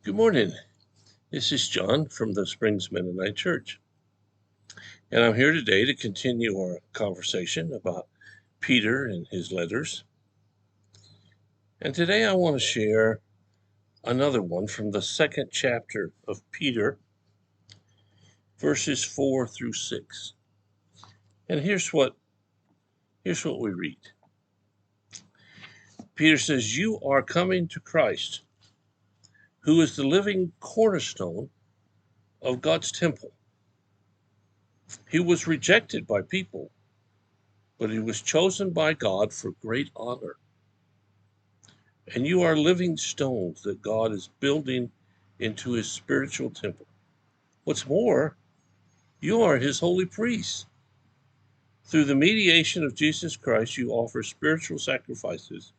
Good morning. This is John from the Springs Mennonite Church. And I'm here today to continue our conversation about Peter and his letters. And today I want to share another one from the second chapter of Peter, verses 4 through 6. And here's what we read. Peter says, "You are coming to Christ, who is the living cornerstone of God's temple. He was rejected by people, but he was chosen by God for great honor. And you are living stones that God is building into his spiritual temple. What's more, you are his holy priests. Through the mediation of Jesus Christ, you offer spiritual sacrifices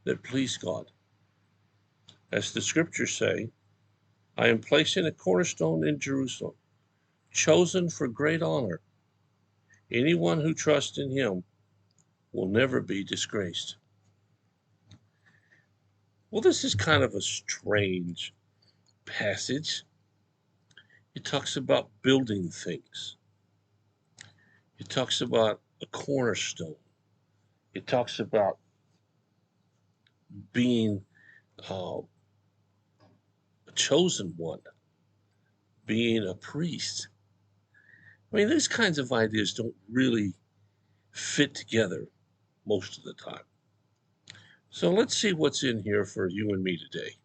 that please God. As the scriptures say, I am placing a cornerstone in Jerusalem, chosen for great honor. Anyone who trusts in him will never be disgraced." Well, this is kind of a strange passage. It talks about building things. It talks about a cornerstone. It talks about being a chosen one, being a priest. I mean, these kinds of ideas don't really fit together most of the time. So let's see what's in here for you and me today.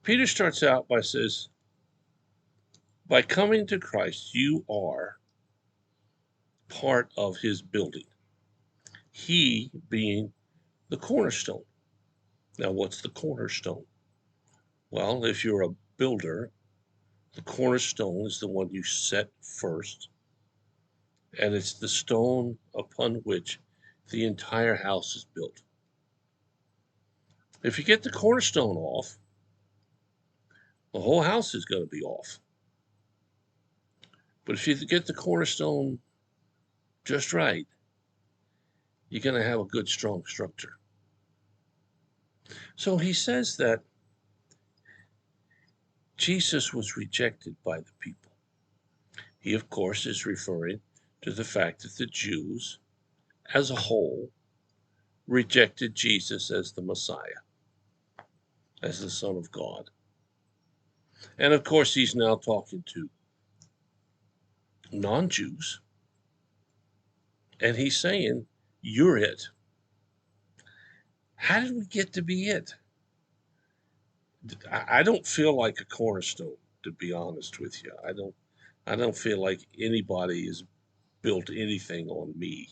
Peter starts out by says, by coming to Christ, you are part of his building. He being the cornerstone. Now, what's the cornerstone? Well, if you're a builder, the cornerstone is the one you set first, and it's the stone upon which the entire house is built. If you get the cornerstone off, the whole house is going to be off. But if you get the cornerstone just right, you're going to have a good, strong structure. So he says that Jesus was rejected by the people. He, of course, is referring to the fact that the Jews, as a whole, rejected Jesus as the Messiah, as the Son of God. And of course, he's now talking to non-Jews, and he's saying, you're it. How did we get to be it? I don't feel like a cornerstone, to be honest with you. I don't feel like anybody has built anything on me.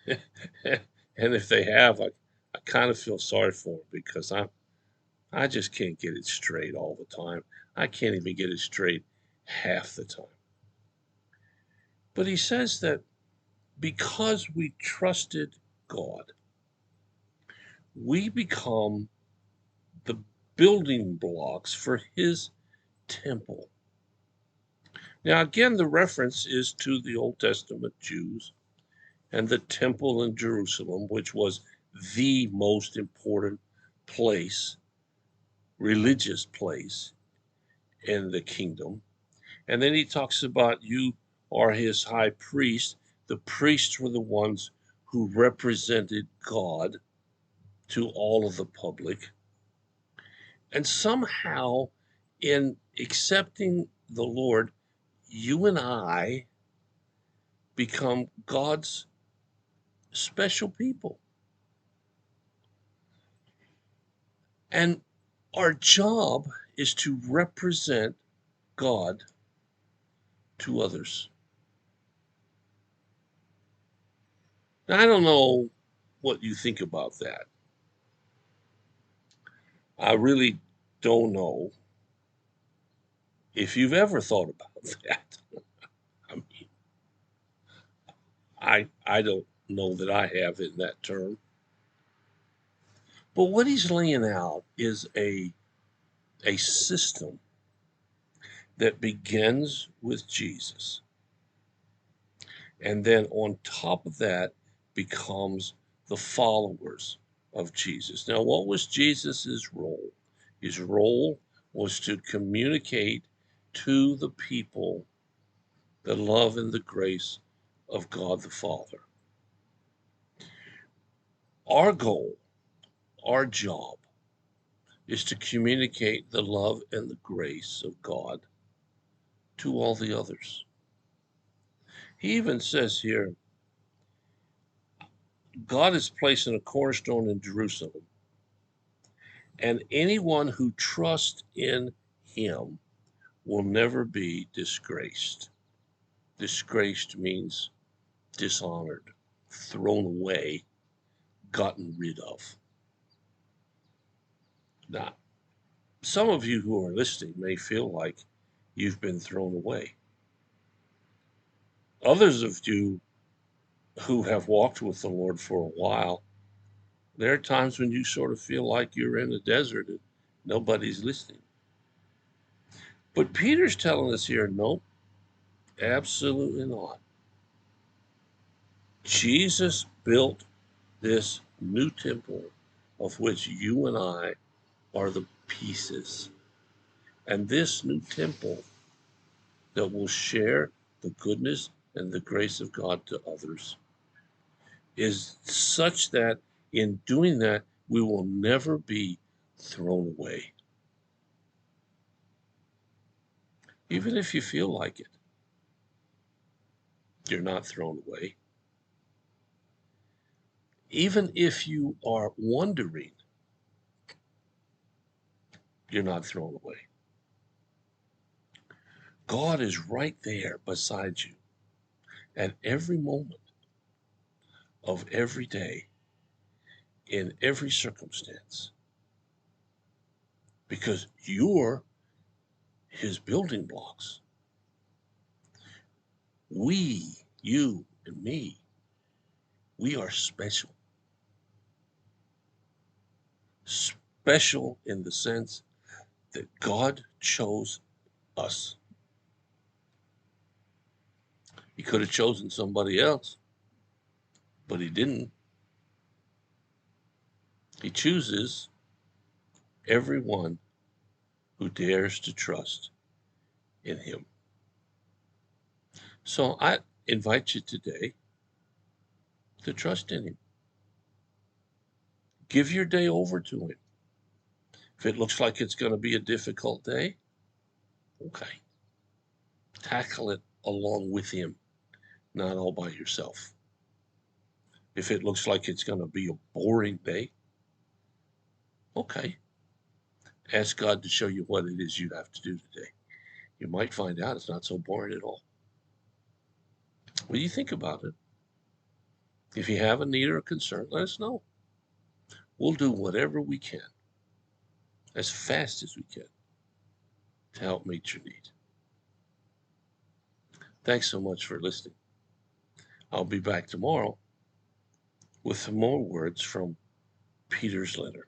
And if they have, I kind of feel sorry for them because I just can't get it straight all the time. I can't even get it straight half the time. But he says that because we trusted God, we become the building blocks for his temple. Now, again, the reference is to the Old Testament Jews and the temple in Jerusalem, which was the most important place, religious place in the kingdom. And then he talks about you are his high priest. The priests were the ones who represented God to all of the public. And somehow, in accepting the Lord, you and I become God's special people. And our job is to represent God to others. Now, I don't know what you think about that. I really don't know if you've ever thought about that. I mean, I don't know that I have in that term. But what he's laying out is a system that begins with Jesus. And then on top of that becomes the followers of Jesus. Now, what was Jesus's role? His role was to communicate to the people the love and the grace of God the Father. Our goal, our job, is to communicate the love and the grace of God to all the others. He even says here, God is placing a cornerstone in Jerusalem, and anyone who trusts in him will never be disgraced. Disgraced means dishonored, thrown away, gotten rid of. Now, some of you who are listening may feel like you've been thrown away. Others of you who have walked with the Lord for a while, there are times when you sort of feel like you're in a desert and nobody's listening. But Peter's telling us here, nope, absolutely not. Jesus built this new temple of which you and I are the pieces. And this new temple that will share the goodness and the grace of God to others is such that in doing that, we will never be thrown away. Even if you feel like it, you're not thrown away. Even if you are wondering, you're not thrown away. God is right there beside you at every moment of every day, in every circumstance, because you're his building blocks. We, you and me, we are special. Special in the sense that God chose us. He could have chosen somebody else, but he didn't. He chooses everyone who dares to trust in him. So I invite you today to trust in him. Give your day over to him. If it looks like it's going to be a difficult day, okay. Tackle it along with him, not all by yourself. If it looks like it's going to be a boring day, okay. Ask God to show you what it is you have to do today. You might find out it's not so boring at all. What do you think about it? If you have a need or a concern, let us know. We'll do whatever we can, as fast as we can, to help meet your need. Thanks so much for listening. I'll be back tomorrow with some more words from Peter's letter.